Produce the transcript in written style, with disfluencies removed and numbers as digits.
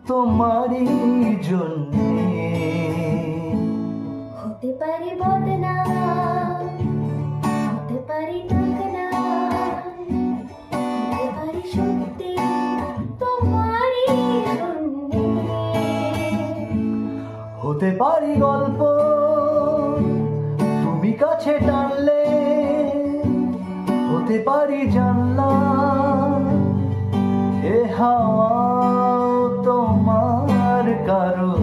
তোমারই জন্যে। হতে পারি বদনাম, হতে পারি নাকনা, হতে পারি সত্যি তোমারই জন্যে। হতে পারি গল্প তুমি কাছে টানলে, হতে পারি জানলা এ হাওয়া তোমার কারণে।